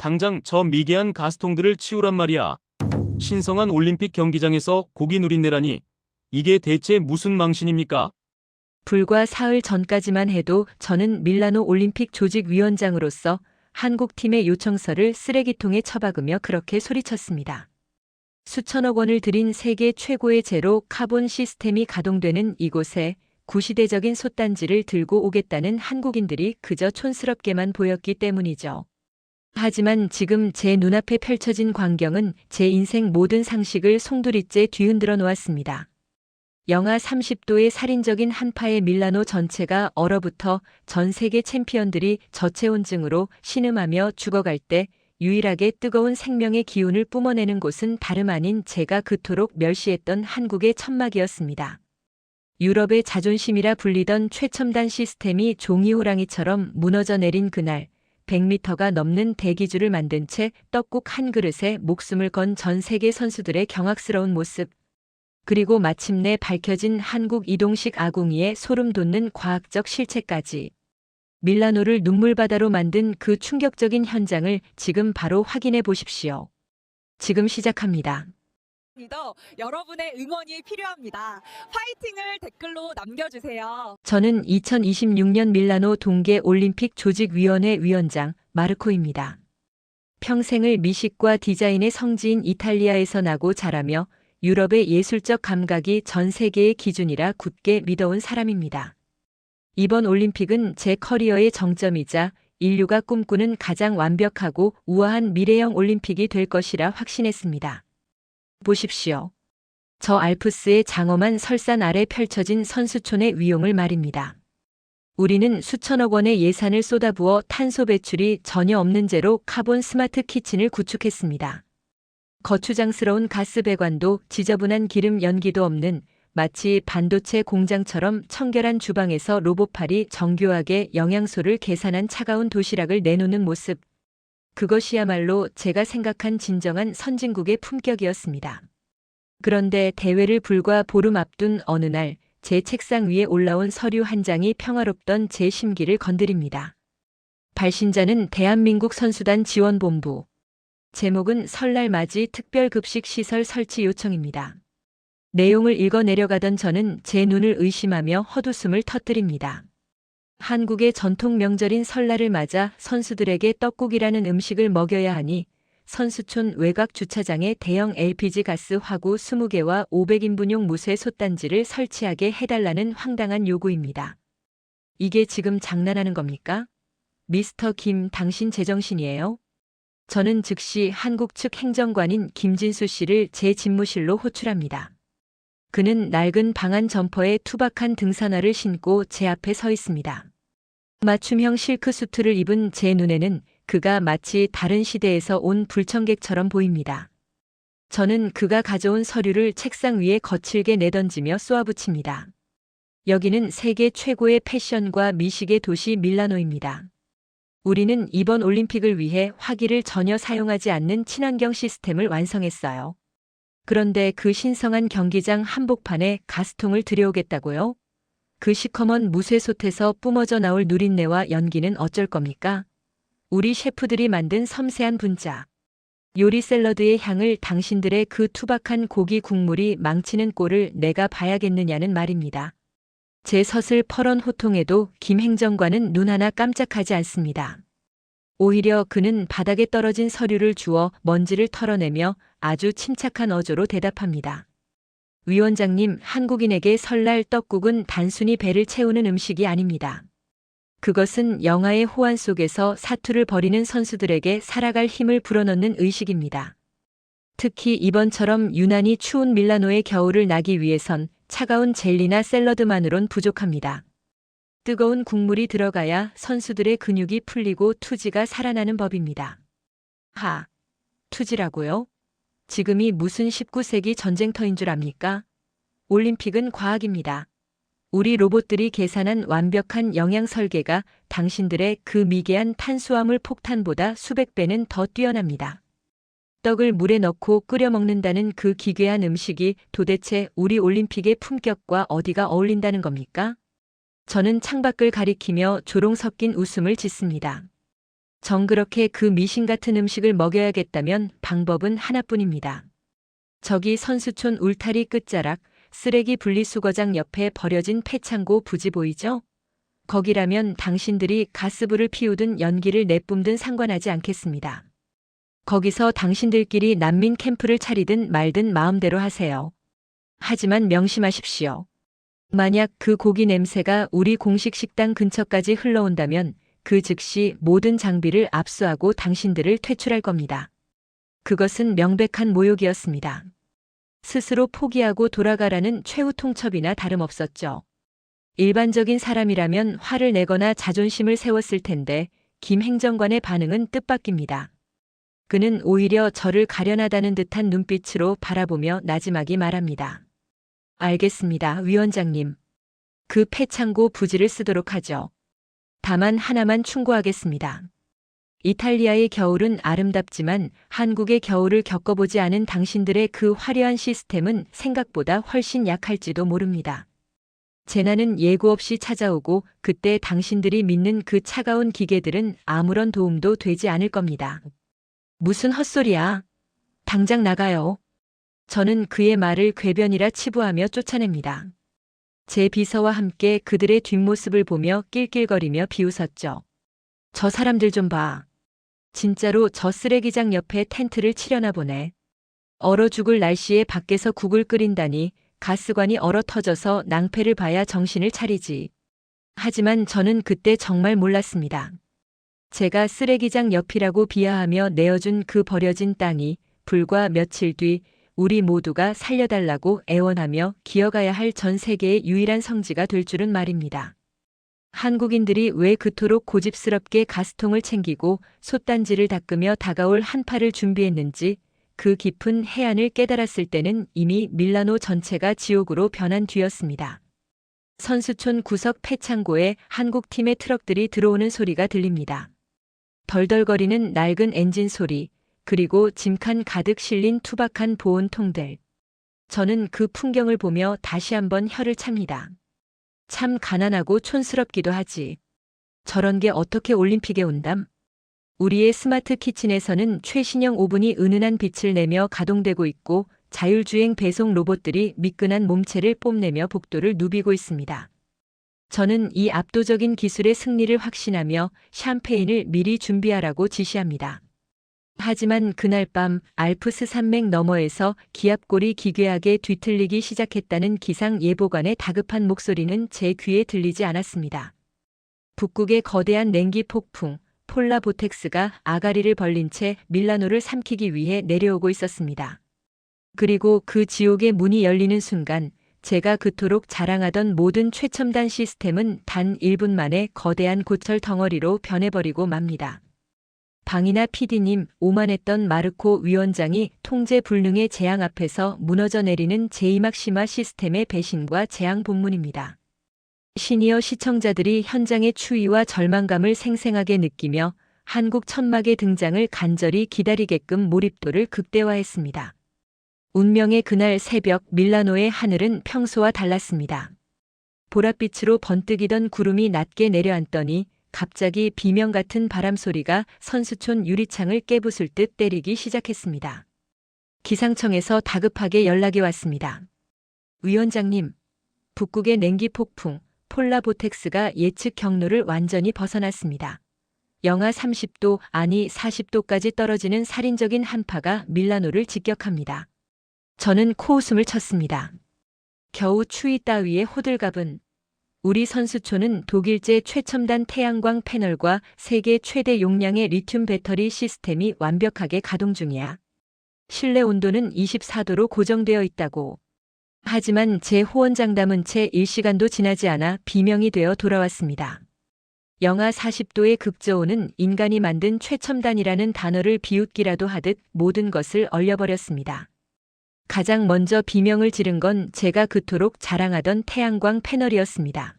당장 저 미개한 가스통들을 치우란 말이야. 신성한 올림픽 경기장에서 고기 누린내라니. 이게 대체 무슨 망신입니까? 불과 사흘 전까지만 해도 저는 밀라노 올림픽 조직위원장으로서 한국 팀의 요청서를 쓰레기통에 처박으며 그렇게 소리쳤습니다. 수천억 원을 들인 세계 최고의 제로 카본 시스템이 가동되는 이곳에 구시대적인 솥단지를 들고 오겠다는 한국인들이 그저 촌스럽게만 보였기 때문이죠. 하지만 지금 제 눈앞에 펼쳐진 광경은 제 인생 모든 상식을 송두리째 뒤흔들어 놓았습니다. 영하 30도의 살인적인 한파의 밀라노 전체가 얼어붙어 전 세계 챔피언들이 저체온증으로 신음하며 죽어갈 때 유일하게 뜨거운 생명의 기운을 뿜어내는 곳은 다름 아닌 제가 그토록 멸시했던 한국의 천막이었습니다. 유럽의 자존심이라 불리던 최첨단 시스템이 종이호랑이처럼 무너져 내린 그날, 100m가 넘는 대기줄을 만든 채 떡국 한 그릇에 목숨을 건 전 세계 선수들의 경악스러운 모습, 그리고 마침내 밝혀진 한국 이동식 아궁이의 소름 돋는 과학적 실체까지. 밀라노를 눈물바다로 만든 그 충격적인 현장을 지금 바로 확인해 보십시오. 지금 시작합니다. 여러분의 응원이 필요합니다. 파이팅을 댓글로 남겨주세요. 저는 2026년 밀라노 동계 올림픽 조직위원회 위원장 마르코입니다. 평생을 미식과 디자인의 성지인 이탈리아에서 나고 자라며 유럽의 예술적 감각이 전 세계의 기준이라 굳게 믿어온 사람입니다. 이번 올림픽은 제 커리어의 정점이자 인류가 꿈꾸는 가장 완벽하고 우아한 미래형 올림픽이 될 것이라 확신했습니다. 보십시오. 저 알프스의 장엄한 설산 아래 펼쳐진 선수촌의 위용을 말입니다. 우리는 수천억 원의 예산을 쏟아부어 탄소 배출이 전혀 없는 제로 카본 스마트 키친을 구축했습니다. 거추장스러운 가스 배관도 지저분한 기름 연기도 없는 마치 반도체 공장처럼 청결한 주방에서 로봇팔이 정교하게 영양소를 계산한 차가운 도시락을 내놓는 모습. 그것이야말로 제가 생각한 진정한 선진국의 품격이었습니다. 그런데 대회를 불과 보름 앞둔 어느 날 제 책상 위에 올라온 서류 한 장이 평화롭던 제 심기를 건드립니다. 발신자는 대한민국 선수단 지원본부. 제목은 설날 맞이 특별급식 시설 설치 요청입니다. 내용을 읽어 내려가던 저는 제 눈을 의심하며 헛웃음을 터뜨립니다. 한국의 전통 명절인 설날을 맞아 선수들에게 떡국이라는 음식을 먹여야 하니 선수촌 외곽 주차장에 대형 LPG 가스 화구 20개와 500인분용 무쇠 솥단지를 설치하게 해달라는 황당한 요구입니다. 이게 지금 장난하는 겁니까? 미스터 김, 당신 제정신이에요? 저는 즉시 한국 측 행정관인 김진수 씨를 제 집무실로 호출합니다. 그는 낡은 방한 점퍼에 투박한 등산화를 신고 제 앞에 서 있습니다. 맞춤형 실크 수트를 입은 제 눈에는 그가 마치 다른 시대에서 온 불청객처럼 보입니다. 저는 그가 가져온 서류를 책상 위에 거칠게 내던지며 쏘아붙입니다. 여기는 세계 최고의 패션과 미식의 도시 밀라노입니다. 우리는 이번 올림픽을 위해 화기를 전혀 사용하지 않는 친환경 시스템을 완성했어요. 그런데 그 신성한 경기장 한복판에 가스통을 들여오겠다고요? 그 시커먼 무쇠솥에서 뿜어져 나올 누린내와 연기는 어쩔 겁니까? 우리 셰프들이 만든 섬세한 분자. 요리 샐러드의 향을 당신들의 그 투박한 고기 국물이 망치는 꼴을 내가 봐야겠느냐는 말입니다. 제 서슬퍼런 호통에도 김 행정관은 눈 하나 깜짝하지 않습니다. 오히려 그는 바닥에 떨어진 서류를 주워 먼지를 털어내며 아주 침착한 어조로 대답합니다. 위원장님, 한국인에게 설날 떡국은 단순히 배를 채우는 음식이 아닙니다. 그것은 영화의 호환 속에서 사투를 벌이는 선수들에게 살아갈 힘을 불어넣는 의식입니다. 특히 이번처럼 유난히 추운 밀라노의 겨울을 나기 위해선 차가운 젤리나 샐러드만으론 부족합니다. 뜨거운 국물이 들어가야 선수들의 근육이 풀리고 투지가 살아나는 법입니다. 투지라고요? 지금이 무슨 19세기 전쟁터인 줄 압니까? 올림픽은 과학입니다. 우리 로봇들이 계산한 완벽한 영양 설계가 당신들의 그 미개한 탄수화물 폭탄보다 수백 배는 더 뛰어납니다. 떡을 물에 넣고 끓여 먹는다는 그 기괴한 음식이 도대체 우리 올림픽의 품격과 어디가 어울린다는 겁니까? 저는 창밖을 가리키며 조롱 섞인 웃음을 짓습니다. 정그렇게 그 미신 같은 음식을 먹여야겠다면 방법은 하나뿐입니다. 저기 선수촌 울타리 끝자락 쓰레기 분리수거장 옆에 버려진 폐창고 부지 보이죠? 거기라면 당신들이 가스불을 피우든 연기를 내뿜든 상관하지 않겠습니다. 거기서 당신들끼리 난민 캠프를 차리든 말든 마음대로 하세요. 하지만 명심하십시오. 만약 그 고기 냄새가 우리 공식 식당 근처까지 흘러온다면 그 즉시 모든 장비를 압수하고 당신들을 퇴출할 겁니다. 그것은 명백한 모욕이었습니다. 스스로 포기하고 돌아가라는 최후 통첩이나 다름없었죠. 일반적인 사람이라면 화를 내거나 자존심을 세웠을 텐데 김 행정관의 반응은 뜻밖입니다. 그는 오히려 저를 가련하다는 듯한 눈빛으로 바라보며 나지막이 말합니다. 알겠습니다, 위원장님. 그 폐창고 부지를 쓰도록 하죠. 다만 하나만 충고하겠습니다. 이탈리아의 겨울은 아름답지만 한국의 겨울을 겪어보지 않은 당신들의 그 화려한 시스템은 생각보다 훨씬 약할지도 모릅니다. 재난은 예고 없이 찾아오고 그때 당신들이 믿는 그 차가운 기계들은 아무런 도움도 되지 않을 겁니다. 무슨 헛소리야. 당장 나가요. 저는 그의 말을 궤변이라 치부하며 쫓아냅니다. 제 비서와 함께 그들의 뒷모습을 보며 낄낄거리며 비웃었죠. 저 사람들 좀 봐. 진짜로 저 쓰레기장 옆에 텐트를 치려나 보네. 얼어 죽을 날씨에 밖에서 국을 끓인다니 가스관이 얼어 터져서 낭패를 봐야 정신을 차리지. 하지만 저는 그때 정말 몰랐습니다. 제가 쓰레기장 옆이라고 비하하며 내어준 그 버려진 땅이 불과 며칠 뒤 우리 모두가 살려달라고 애원하며 기어가야 할 전 세계의 유일한 성지가 될 줄은 말입니다. 한국인들이 왜 그토록 고집스럽게 가스통을 챙기고 솥단지를 닦으며 다가올 한파를 준비했는지 그 깊은 해안을 깨달았을 때는 이미 밀라노 전체가 지옥으로 변한 뒤였습니다. 선수촌 구석 폐창고에 한국팀의 트럭들이 들어오는 소리가 들립니다. 덜덜거리는 낡은 엔진 소리, 그리고 짐칸 가득 실린 투박한 보온통들. 저는 그 풍경을 보며 다시 한번 혀를 찹니다. 참 가난하고 촌스럽기도 하지. 저런 게 어떻게 올림픽에 온담? 우리의 스마트 키친에서는 최신형 오븐이 은은한 빛을 내며 가동되고 있고 자율주행 배송 로봇들이 미끈한 몸체를 뽐내며 복도를 누비고 있습니다. 저는 이 압도적인 기술의 승리를 확신하며 샴페인을 미리 준비하라고 지시합니다. 하지만 그날 밤 알프스 산맥 너머에서 기압골이 기괴하게 뒤틀리기 시작했다는 기상 예보관의 다급한 목소리는 제 귀에 들리지 않았습니다. 북극의 거대한 냉기 폭풍, 폴라 보텍스가 아가리를 벌린 채 밀라노를 삼키기 위해 내려오고 있었습니다. 그리고 그 지옥의 문이 열리는 순간 제가 그토록 자랑하던 모든 최첨단 시스템은 단 1분 만에 거대한 고철 덩어리로 변해버리고 맙니다. 방이나 PD님, 오만했던 마르코 위원장이 통제 불능의 재앙 앞에서 무너져 내리는 제이막시마 시스템의 배신과 재앙 본문입니다. 시니어 시청자들이 현장의 추위와 절망감을 생생하게 느끼며 한국 천막의 등장을 간절히 기다리게끔 몰입도를 극대화했습니다. 운명의 그날 새벽 밀라노의 하늘은 평소와 달랐습니다. 보랏빛으로 번뜩이던 구름이 낮게 내려앉더니 갑자기 비명 같은 바람 소리가 선수촌 유리창을 깨부술 듯 때리기 시작했습니다. 기상청에서 다급하게 연락이 왔습니다. 위원장님, 북극의 냉기 폭풍, 폴라 보텍스가 예측 경로를 완전히 벗어났습니다. 영하 30도, 아니 40도까지 떨어지는 살인적인 한파가 밀라노를 직격합니다. 저는 코웃음을 쳤습니다. 겨우 추위 따위의 호들갑은 우리 선수촌은 독일제 최첨단 태양광 패널과 세계 최대 용량의 리튬 배터리 시스템이 완벽하게 가동 중이야. 실내 온도는 24도로 고정되어 있다고. 하지만 제 호언장담은 채 1시간도 지나지 않아 비명이 되어 돌아왔습니다. 영하 40도의 극저온은 인간이 만든 최첨단이라는 단어를 비웃기라도 하듯 모든 것을 얼려버렸습니다. 가장 먼저 비명을 지른 건 제가 그토록 자랑하던 태양광 패널이었습니다.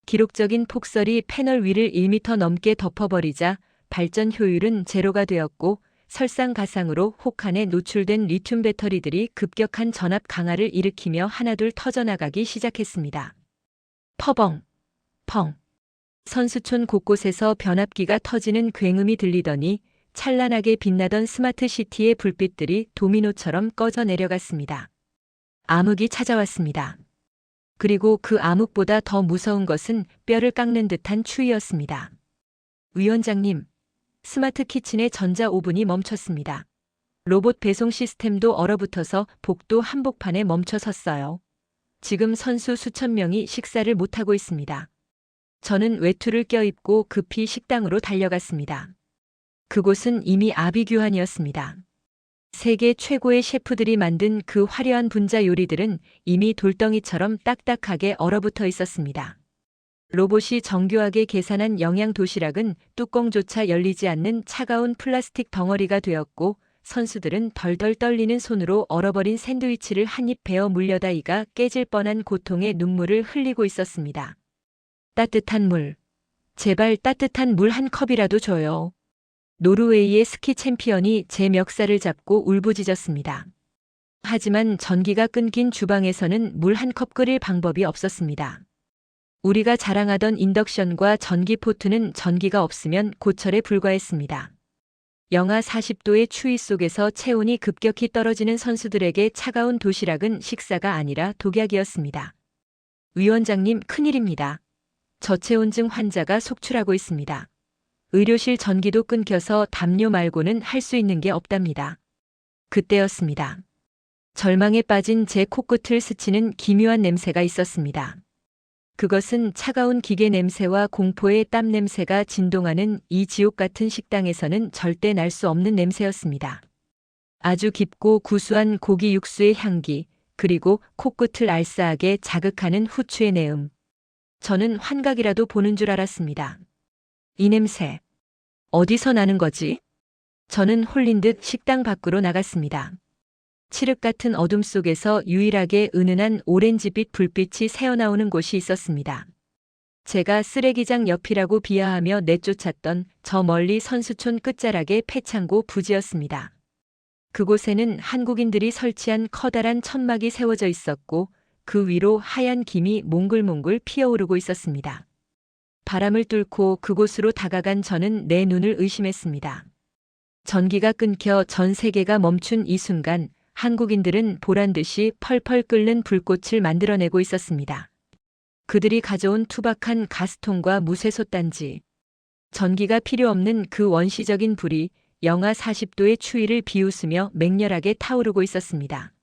기록적인 폭설이 패널 위를 1m 넘게 덮어버리자 발전 효율은 제로가 되었고 설상가상으로 혹한에 노출된 리튬 배터리들이 급격한 전압 강화를 일으키며 하나둘 터져나가기 시작했습니다. 퍼벙, 펑. 선수촌 곳곳에서 변압기가 터지는 굉음이 들리더니 찬란하게 빛나던 스마트 시티의 불빛들이 도미노처럼 꺼져 내려갔습니다. 암흑이 찾아왔습니다. 그리고 그 암흑보다 더 무서운 것은 뼈를 깎는 듯한 추위였습니다. 위원장님, 스마트 키친의 전자 오븐이 멈췄습니다. 로봇 배송 시스템도 얼어붙어서 복도 한복판에 멈춰 섰어요. 지금 선수 수천 명이 식사를 못하고 있습니다. 저는 외투를 껴입고 급히 식당으로 달려갔습니다. 그곳은 이미 아비규환이었습니다. 세계 최고의 셰프들이 만든 그 화려한 분자 요리들은 이미 돌덩이처럼 딱딱하게 얼어붙어 있었습니다. 로봇이 정교하게 계산한 영양 도시락은 뚜껑조차 열리지 않는 차가운 플라스틱 덩어리가 되었고, 선수들은 덜덜 떨리는 손으로 얼어버린 샌드위치를 한 입 베어 물려다 이가 깨질 뻔한 고통의 눈물을 흘리고 있었습니다. 따뜻한 물. 제발 따뜻한 물 한 컵이라도 줘요. 노르웨이의 스키 챔피언이 제 멱살을 잡고 울부짖었습니다. 하지만 전기가 끊긴 주방에서는 물 한 컵 끓일 방법이 없었습니다. 우리가 자랑하던 인덕션과 전기포트는 전기가 없으면 고철에 불과했습니다. 영하 40도의 추위 속에서 체온이 급격히 떨어지는 선수들에게 차가운 도시락은 식사가 아니라 독약이었습니다. 위원장님, 큰일입니다. 저체온증 환자가 속출하고 있습니다. 의료실 전기도 끊겨서 담요 말고는 할 수 있는 게 없답니다. 그때였습니다. 절망에 빠진 제 코끝을 스치는 기묘한 냄새가 있었습니다. 그것은 차가운 기계 냄새와 공포의 땀 냄새가 진동하는 이 지옥 같은 식당에서는 절대 날 수 없는 냄새였습니다. 아주 깊고 구수한 고기 육수의 향기, 그리고 코끝을 알싸하게 자극하는 후추의 내음. 저는 환각이라도 보는 줄 알았습니다. 이 냄새, 어디서 나는 거지? 저는 홀린 듯 식당 밖으로 나갔습니다. 칠흑 같은 어둠 속에서 유일하게 은은한 오렌지빛 불빛이 새어나오는 곳이 있었습니다. 제가 쓰레기장 옆이라고 비하하며 내쫓았던 저 멀리 선수촌 끝자락의 폐창고 부지였습니다. 그곳에는 한국인들이 설치한 커다란 천막이 세워져 있었고, 그 위로 하얀 김이 몽글몽글 피어오르고 있었습니다. 바람을 뚫고 그곳으로 다가간 저는 내 눈을 의심했습니다. 전기가 끊겨 전 세계가 멈춘 이 순간, 한국인들은 보란듯이 펄펄 끓는 불꽃을 만들어내고 있었습니다. 그들이 가져온 투박한 가스통과 무쇠솥단지. 전기가 필요 없는 그 원시적인 불이 영하 40도의 추위를 비웃으며 맹렬하게 타오르고 있었습니다.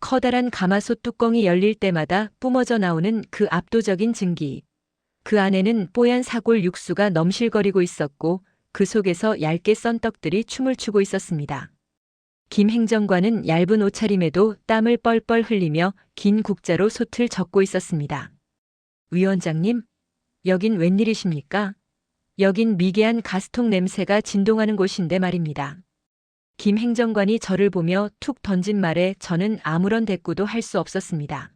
커다란 가마솥 뚜껑이 열릴 때마다 뿜어져 나오는 그 압도적인 증기. 그 안에는 뽀얀 사골 육수가 넘실거리고 있었고, 그 속에서 얇게 썬 떡들이 춤을 추고 있었습니다. 김 행정관은 얇은 옷차림에도 땀을 뻘뻘 흘리며 긴 국자로 솥을 젓고 있었습니다. 위원장님, 여긴 웬일이십니까? 여긴 미개한 가스통 냄새가 진동하는 곳인데 말입니다. 김 행정관이 저를 보며 툭 던진 말에 저는 아무런 대꾸도 할 수 없었습니다.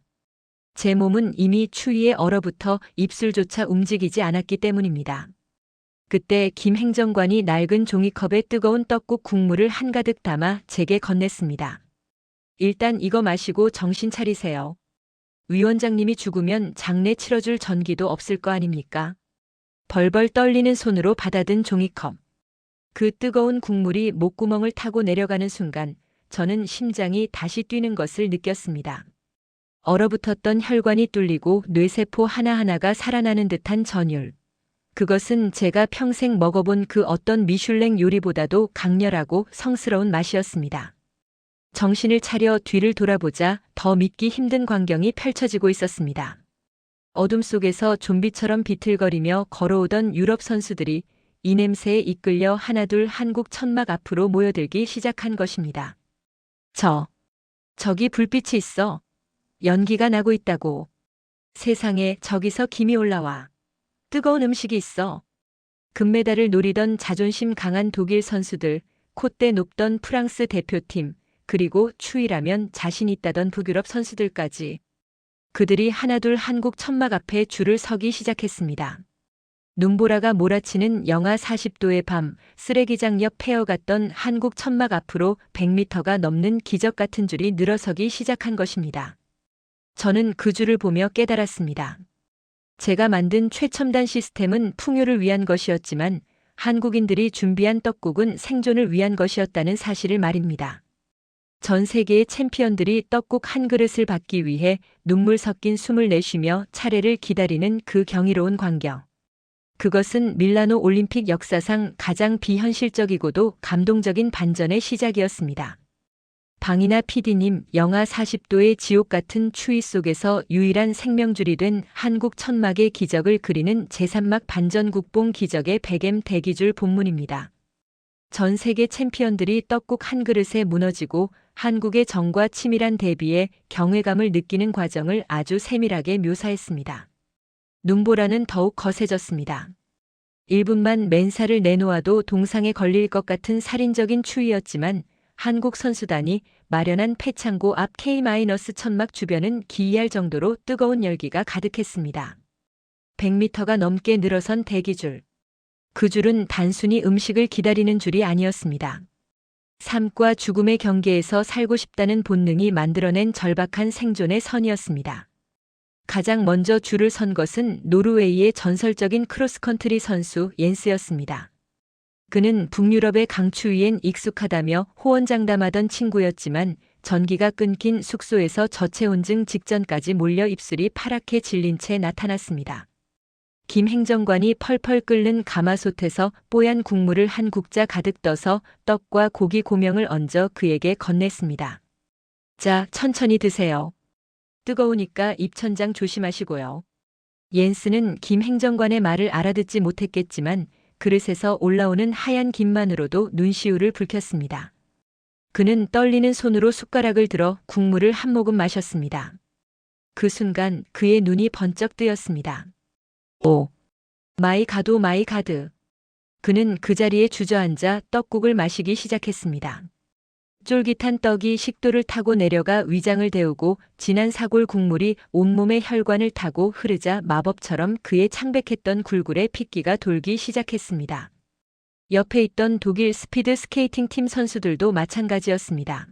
제 몸은 이미 추위에 얼어붙어 입술조차 움직이지 않았기 때문입니다. 그때 김 행정관이 낡은 종이컵에 뜨거운 떡국 국물을 한가득 담아 제게 건넸습니다. 일단 이거 마시고 정신 차리세요. 위원장님이 죽으면 장례 치러줄 전기도 없을 거 아닙니까? 벌벌 떨리는 손으로 받아든 종이컵. 그 뜨거운 국물이 목구멍을 타고 내려가는 순간 저는 심장이 다시 뛰는 것을 느꼈습니다. 얼어붙었던 혈관이 뚫리고 뇌세포 하나하나가 살아나는 듯한 전율. 그것은 제가 평생 먹어본 그 어떤 미슐랭 요리보다도 강렬하고 성스러운 맛이었습니다. 정신을 차려 뒤를 돌아보자 더 믿기 힘든 광경이 펼쳐지고 있었습니다. 어둠 속에서 좀비처럼 비틀거리며 걸어오던 유럽 선수들이 이 냄새에 이끌려 하나둘 한국 천막 앞으로 모여들기 시작한 것입니다. 저기 불빛이 있어. 연기가 나고 있다고. 세상에, 저기서 김이 올라와. 뜨거운 음식이 있어. 금메달을 노리던 자존심 강한 독일 선수들, 콧대 높던 프랑스 대표팀, 그리고 추위라면 자신 있다던 북유럽 선수들까지. 그들이 하나둘 한국 천막 앞에 줄을 서기 시작했습니다. 눈보라가 몰아치는 영하 40도의 밤, 쓰레기장 옆 패어갔던 한국 천막 앞으로 100m가 넘는 기적 같은 줄이 늘어서기 시작한 것입니다. 저는 그 줄을 보며 깨달았습니다. 제가 만든 최첨단 시스템은 풍요를 위한 것이었지만 한국인들이 준비한 떡국은 생존을 위한 것이었다는 사실을 말입니다. 전 세계의 챔피언들이 떡국 한 그릇을 받기 위해 눈물 섞인 숨을 내쉬며 차례를 기다리는 그 경이로운 광경. 그것은 밀라노 올림픽 역사상 가장 비현실적이고도 감동적인 반전의 시작이었습니다. 방이나 PD님, 영하 40도의 지옥 같은 추위 속에서 유일한 생명줄이 된 한국 천막의 기적을 그리는 제3막 반전 국뽕 기적의 100M 대기줄 본문입니다. 전 세계 챔피언들이 떡국 한 그릇에 무너지고 한국의 정과 치밀한 대비에 경외감을 느끼는 과정을 아주 세밀하게 묘사했습니다. 눈보라는 더욱 거세졌습니다. 1분만 맨살을 내놓아도 동상에 걸릴 것 같은 살인적인 추위였지만 한국 선수단이 마련한 폐창고 앞 K-천막 주변은 기이할 정도로 뜨거운 열기가 가득했습니다. 100m가 넘게 늘어선 대기줄. 그 줄은 단순히 음식을 기다리는 줄이 아니었습니다. 삶과 죽음의 경계에서 살고 싶다는 본능이 만들어낸 절박한 생존의 선이었습니다. 가장 먼저 줄을 선 것은 노르웨이의 전설적인 크로스컨트리 선수 옌스였습니다. 그는 북유럽의 강추위엔 익숙하다며 호언장담하던 친구였지만 전기가 끊긴 숙소에서 저체온증 직전까지 몰려 입술이 파랗게 질린 채 나타났습니다. 김 행정관이 펄펄 끓는 가마솥에서 뽀얀 국물을 한 국자 가득 떠서 떡과 고기 고명을 얹어 그에게 건넸습니다. 자, 천천히 드세요. 뜨거우니까 입천장 조심하시고요. 옌스는 김 행정관의 말을 알아듣지 못했겠지만 그릇에서 올라오는 하얀 김만으로도 눈시울을 붉혔습니다. 그는 떨리는 손으로 숟가락을 들어 국물을 한 모금 마셨습니다. 그 순간 그의 눈이 번쩍 뜨였습니다. 오! 마이 가도 마이 가드. 그는 그 자리에 주저앉아 떡국을 마시기 시작했습니다. 쫄깃한 떡이 식도를 타고 내려가 위장을 데우고 진한 사골 국물이 온몸의 혈관을 타고 흐르자 마법처럼 그의 창백했던 굴굴에 핏기가 돌기 시작했습니다. 옆에 있던 독일 스피드 스케이팅 팀 선수들도 마찬가지였습니다.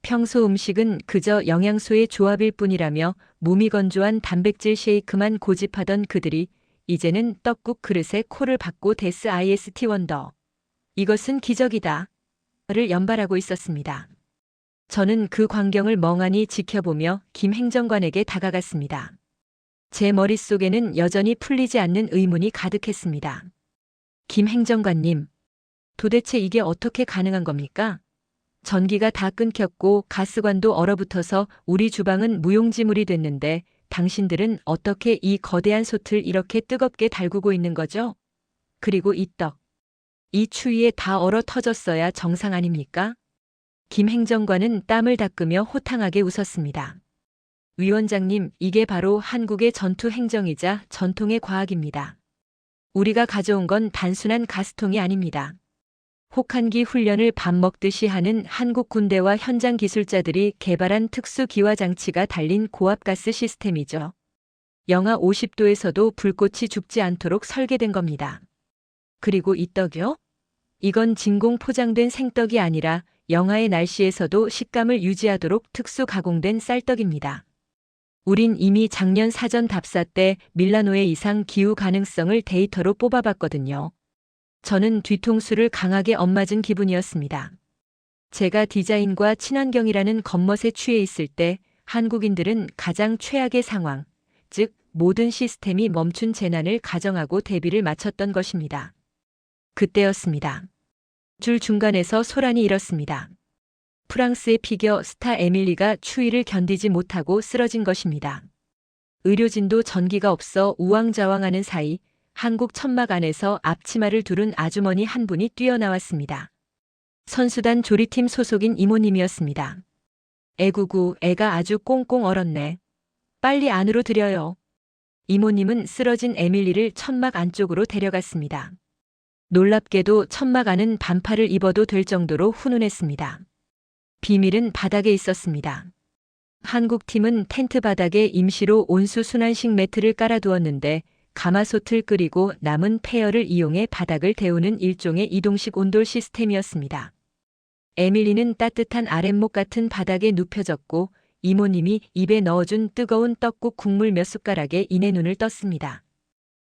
평소 음식은 그저 영양소의 조합일 뿐이라며 몸이 건조한 단백질 쉐이크만 고집하던 그들이 이제는 떡국 그릇에 코를 박고 데스 원더. 이것은 기적이다. 를 연발하고 있었습니다. 저는 그 광경을 멍하니 지켜보며 김 행정관에게 다가갔습니다. 제 머릿속에는 여전히 풀리지 않는 의문이 가득했습니다. 김 행정관님, 도대체 이게 어떻게 가능한 겁니까? 전기가 다 끊겼고 가스관도 얼어붙어서 우리 주방은 무용지물이 됐는데 당신들은 어떻게 이 거대한 솥을 이렇게 뜨겁게 달구고 있는 거죠? 그리고 이 떡. 이 추위에 다 얼어 터졌어야 정상 아닙니까? 김 행정관은 땀을 닦으며 호탕하게 웃었습니다. 위원장님, 이게 바로 한국의 전투 행정이자 전통의 과학입니다. 우리가 가져온 건 단순한 가스통이 아닙니다. 혹한기 훈련을 밥 먹듯이 하는 한국 군대와 현장 기술자들이 개발한 특수 기화 장치가 달린 고압가스 시스템이죠. 영하 50도에서도 불꽃이 죽지 않도록 설계된 겁니다. 그리고 이 떡이요? 이건 진공 포장된 생떡이 아니라 영하의 날씨에서도 식감을 유지하도록 특수 가공된 쌀떡입니다. 우린 이미 작년 사전 답사 때 밀라노의 이상 기후 가능성을 데이터로 뽑아봤거든요. 저는 뒤통수를 강하게 엇맞은 기분이었습니다. 제가 디자인과 친환경이라는 겉멋에 취해 있을 때 한국인들은 가장 최악의 상황, 즉 모든 시스템이 멈춘 재난을 가정하고 대비를 마쳤던 것입니다. 그때였습니다. 줄 중간에서 소란이 일었습니다. 프랑스의 피겨 스타 에밀리가 추위를 견디지 못하고 쓰러진 것입니다. 의료진도 전기가 없어 우왕좌왕하는 사이 한국 천막 안에서 앞치마를 두른 아주머니 한 분이 뛰어나왔습니다. 선수단 조리팀 소속인 이모님이었습니다. 애구구, 애가 아주 꽁꽁 얼었네. 빨리 안으로 들여요. 이모님은 쓰러진 에밀리를 천막 안쪽으로 데려갔습니다. 놀랍게도 천막 안은 반팔을 입어도 될 정도로 훈훈했습니다. 비밀은 바닥에 있었습니다. 한국 팀은 텐트 바닥에 임시로 온수 순환식 매트를 깔아두었는데 가마솥을 끓이고 남은 폐열을 이용해 바닥을 데우는 일종의 이동식 온돌 시스템이었습니다. 에밀리는 따뜻한 아랫목 같은 바닥에 눕혀졌고 이모님이 입에 넣어준 뜨거운 떡국 국물 몇 숟가락에 이내 눈을 떴습니다.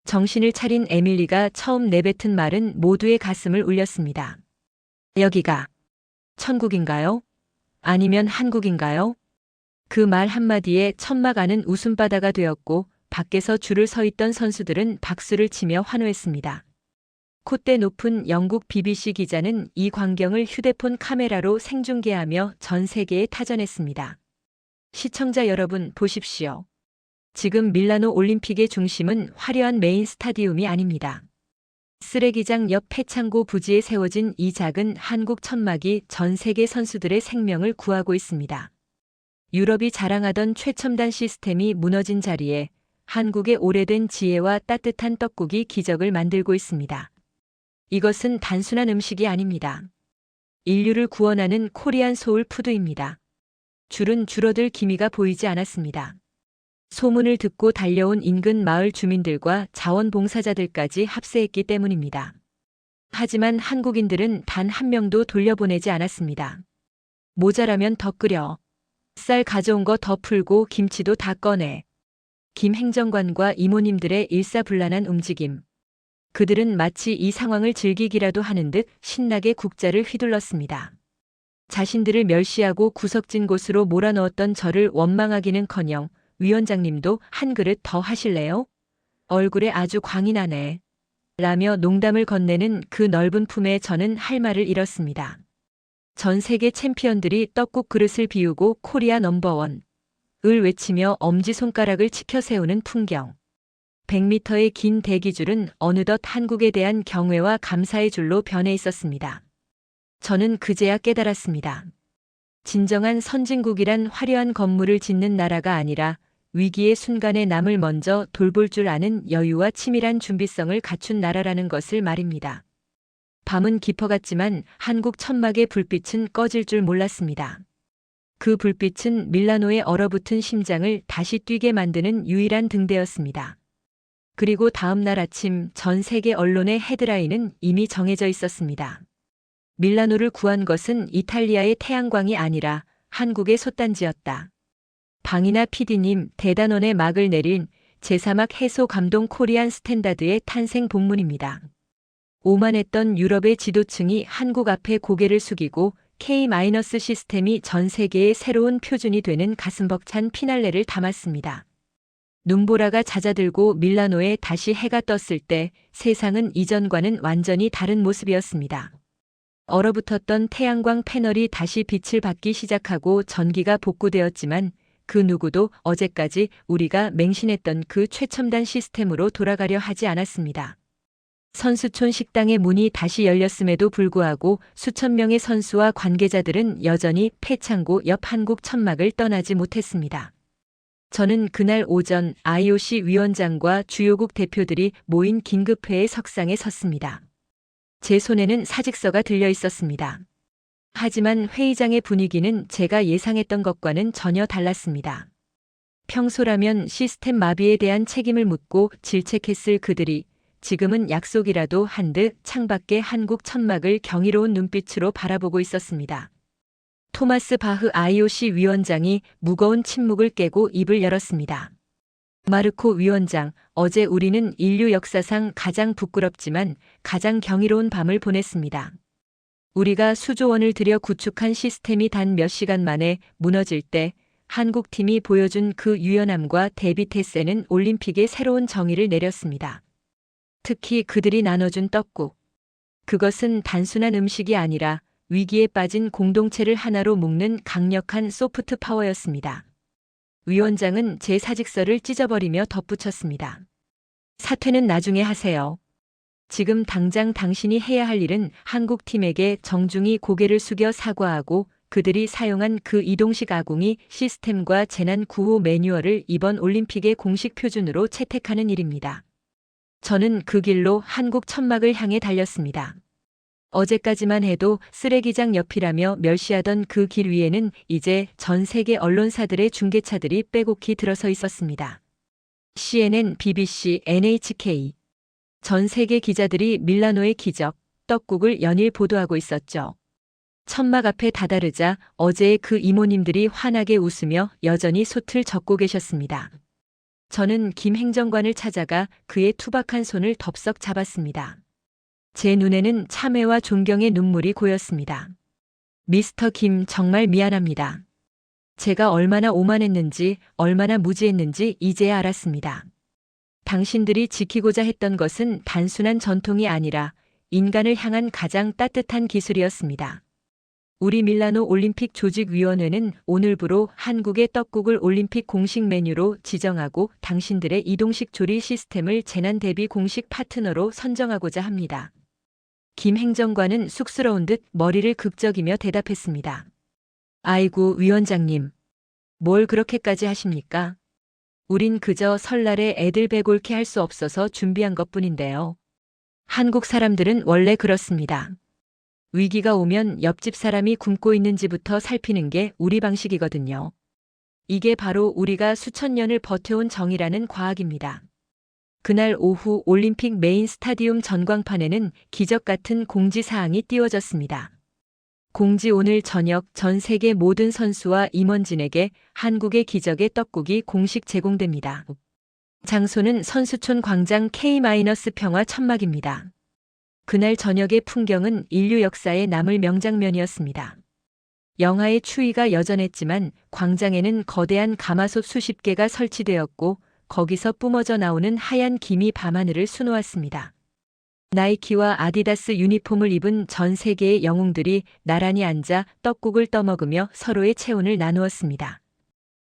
정신을 차린 에밀리가 처음 내뱉은 말은 모두의 가슴을 울렸습니다. 여기가 천국인가요? 아니면 한국인가요? 그 말 한마디에 천막 안은 웃음바다가 되었고 밖에서 줄을 서 있던 선수들은 박수를 치며 환호했습니다. 콧대 높은 영국 BBC 기자는 이 광경을 휴대폰 카메라로 생중계하며 전 세계에 타전했습니다. 시청자 여러분 보십시오. 지금 밀라노 올림픽의 중심은 화려한 메인 스타디움이 아닙니다. 쓰레기장 옆 폐창고 부지에 세워진 이 작은 한국 천막이 전 세계 선수들의 생명을 구하고 있습니다. 유럽이 자랑하던 최첨단 시스템이 무너진 자리에 한국의 오래된 지혜와 따뜻한 떡국이 기적을 만들고 있습니다. 이것은 단순한 음식이 아닙니다. 인류를 구원하는 코리안 소울 푸드입니다. 줄은 줄어들 기미가 보이지 않았습니다. 소문을 듣고 달려온 인근 마을 주민들과 자원봉사자들까지 합세했기 때문입니다. 하지만 한국인들은 단 한 명도 돌려보내지 않았습니다. 모자라면 더 끓여. 쌀 가져온 거 더 풀고 김치도 다 꺼내. 김 행정관과 이모님들의 일사불란한 움직임. 그들은 마치 이 상황을 즐기기라도 하는 듯 신나게 국자를 휘둘렀습니다. 자신들을 멸시하고 구석진 곳으로 몰아넣었던 저를 원망하기는커녕 위원장님도 한 그릇 더 하실래요? 얼굴에 아주 광이 나네. 라며 농담을 건네는 그 넓은 품에 저는 할 말을 잃었습니다. 전 세계 챔피언들이 떡국 그릇을 비우고 코리아 넘버원 을 외치며 엄지손가락을 치켜 세우는 풍경. 100m의 긴 대기줄은 어느덧 한국에 대한 경외와 감사의 줄로 변해 있었습니다. 저는 그제야 깨달았습니다. 진정한 선진국이란 화려한 건물을 짓는 나라가 아니라 위기의 순간에 남을 먼저 돌볼 줄 아는 여유와 치밀한 준비성을 갖춘 나라라는 것을 말입니다. 밤은 깊어갔지만 한국 천막의 불빛은 꺼질 줄 몰랐습니다. 그 불빛은 밀라노의 얼어붙은 심장을 다시 뛰게 만드는 유일한 등대였습니다. 그리고 다음 날 아침 전 세계 언론의 헤드라인은 이미 정해져 있었습니다. 밀라노를 구한 것은 이탈리아의 태양광이 아니라 한국의 솥단지였다. 방이나 PD님 대단원의 막을 내린 제3학 해소 감동 코리안 스탠다드의 탄생 본문입니다. 오만했던 유럽의 지도층이 한국 앞에 고개를 숙이고 K- 시스템이 전 세계의 새로운 표준이 되는 가슴 벅찬 피날레를 담았습니다. 눈보라가 잦아들고 밀라노에 다시 해가 떴을 때 세상은 이전과는 완전히 다른 모습이었습니다. 얼어붙었던 태양광 패널이 다시 빛을 받기 시작하고 전기가 복구되었지만 그 누구도 어제까지 우리가 맹신했던 그 최첨단 시스템으로 돌아가려 하지 않았습니다. 선수촌 식당의 문이 다시 열렸음에도 불구하고 수천 명의 선수와 관계자들은 여전히 폐창고 옆 한국 천막을 떠나지 못했습니다. 저는 그날 오전 IOC 위원장과 주요국 대표들이 모인 긴급회의 석상에 섰습니다. 제 손에는 사직서가 들려 있었습니다. 하지만 회의장의 분위기는 제가 예상했던 것과는 전혀 달랐습니다. 평소라면 시스템 마비에 대한 책임을 묻고 질책했을 그들이 지금은 약속이라도 한 듯 창밖의 한국 천막을 경이로운 눈빛으로 바라보고 있었습니다. 토마스 바흐 IOC 위원장이 무거운 침묵을 깨고 입을 열었습니다. 마르코 위원장, 어제 우리는 인류 역사상 가장 부끄럽지만 가장 경이로운 밤을 보냈습니다. 우리가 수조 원을 들여 구축한 시스템이 단 몇 시간 만에 무너질 때 한국팀이 보여준 그 유연함과 대비태세는 올림픽의 새로운 정의를 내렸습니다. 특히 그들이 나눠준 떡국. 그것은 단순한 음식이 아니라 위기에 빠진 공동체를 하나로 묶는 강력한 소프트 파워였습니다. 위원장은 제 사직서를 찢어버리며 덧붙였습니다. 사퇴는 나중에 하세요. 지금 당장 당신이 해야 할 일은 한국팀에게 정중히 고개를 숙여 사과하고 그들이 사용한 그 이동식 아궁이 시스템과 재난 구호 매뉴얼을 이번 올림픽의 공식 표준으로 채택하는 일입니다. 저는 그 길로 한국 천막을 향해 달렸습니다. 어제까지만 해도 쓰레기장 옆이라며 멸시하던 그 길 위에는 이제 전 세계 언론사들의 중계차들이 빼곡히 들어서 있었습니다. CNN, BBC, NHK. 전 세계 기자들이 밀라노의 기적, 떡국을 연일 보도하고 있었죠. 천막 앞에 다다르자 어제의 그 이모님들이 환하게 웃으며 여전히 솥을 젓고 계셨습니다. 저는 김 행정관을 찾아가 그의 투박한 손을 덥석 잡았습니다. 제 눈에는 참회와 존경의 눈물이 고였습니다. 미스터 김, 정말 미안합니다. 제가 얼마나 오만했는지, 얼마나 무지했는지 이제야 알았습니다. 당신들이 지키고자 했던 것은 단순한 전통이 아니라 인간을 향한 가장 따뜻한 기술이었습니다. 우리 밀라노 올림픽 조직위원회는 오늘부로 한국의 떡국을 올림픽 공식 메뉴로 지정하고 당신들의 이동식 조리 시스템을 재난 대비 공식 파트너로 선정하고자 합니다. 김 행정관은 쑥스러운 듯 머리를 극적이며 대답했습니다. 아이고, 위원장님. 뭘 그렇게까지 하십니까? 우린 그저 설날에 애들 배골케 할 수 없어서 준비한 것뿐인데요. 한국 사람들은 원래 그렇습니다. 위기가 오면 옆집 사람이 굶고 있는지부터 살피는 게 우리 방식이거든요. 이게 바로 우리가 수천 년을 버텨온 정이라는 과학입니다. 그날 오후 올림픽 메인 스타디움 전광판에는 기적 같은 공지사항이 띄워졌습니다. 공지 오늘 저녁 전 세계 모든 선수와 임원진에게 한국의 기적의 떡국이 공식 제공됩니다. 장소는 선수촌 광장 K-평화 천막입니다. 그날 저녁의 풍경은 인류 역사에 남을 명장면이었습니다. 영하의 추위가 여전했지만 광장에는 거대한 가마솥 수십 개가 설치되었고 거기서 뿜어져 나오는 하얀 김이 밤하늘을 수놓았습니다. 나이키와 아디다스 유니폼을 입은 전 세계의 영웅들이 나란히 앉아 떡국을 떠먹으며 서로의 체온을 나누었습니다.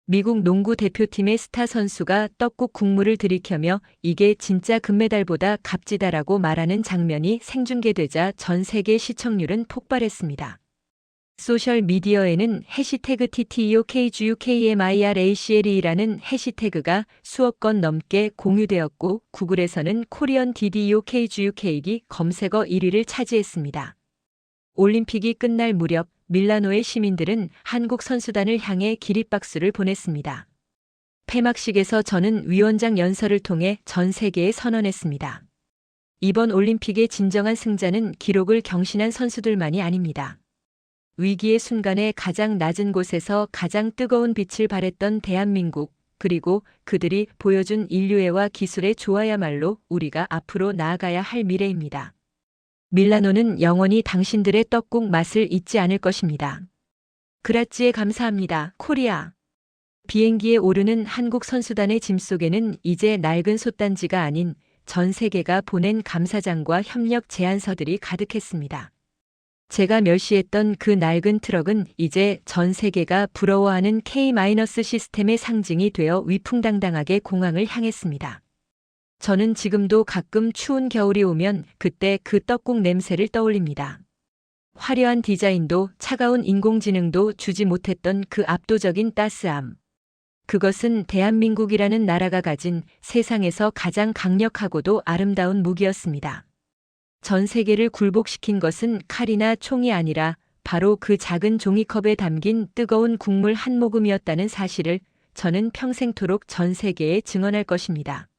미국 농구 대표팀의 스타 선수가 떡국 국물을 들이켜며 이게 진짜 금메달보다 값지다라고 말하는 장면이 생중계되자 전 세계 시청률은 폭발했습니다. 소셜 미디어에는 해시태그 TTEOKGUKMIRACLE라는 해시태그가 수억 건 넘게 공유되었고 구글에서는 코리언 DDEOKGUK이 검색어 1위를 차지했습니다. 올림픽이 끝날 무렵 밀라노의 시민들은 한국 선수단을 향해 기립박수를 보냈습니다. 폐막식에서 저는 위원장 연설을 통해 전 세계에 선언했습니다. 이번 올림픽의 진정한 승자는 기록을 경신한 선수들만이 아닙니다. 위기의 순간에 가장 낮은 곳에서 가장 뜨거운 빛을 발했던 대한민국, 그리고 그들이 보여준 인류애와 기술의 조화야말로 우리가 앞으로 나아가야 할 미래입니다. 밀라노는 영원히 당신들의 떡국 맛을 잊지 않을 것입니다. 그라찌에 감사합니다, 코리아. 비행기에 오르는 한국 선수단의 짐 속에는 이제 낡은 솥단지가 아닌 전 세계가 보낸 감사장과 협력 제안서들이 가득했습니다. 제가 멸시했던 그 낡은 트럭은 이제 전 세계가 부러워하는 K- 시스템의 상징이 되어 위풍당당하게 공항을 향했습니다. 저는 지금도 가끔 추운 겨울이 오면 그때 그 떡국 냄새를 떠올립니다. 화려한 디자인도 차가운 인공지능도 주지 못했던 그 압도적인 따스함. 그것은 대한민국이라는 나라가 가진 세상에서 가장 강력하고도 아름다운 무기였습니다. 전 세계를 굴복시킨 것은 칼이나 총이 아니라 바로 그 작은 종이컵에 담긴 뜨거운 국물 한 모금이었다는 사실을 저는 평생토록 전 세계에 증언할 것입니다.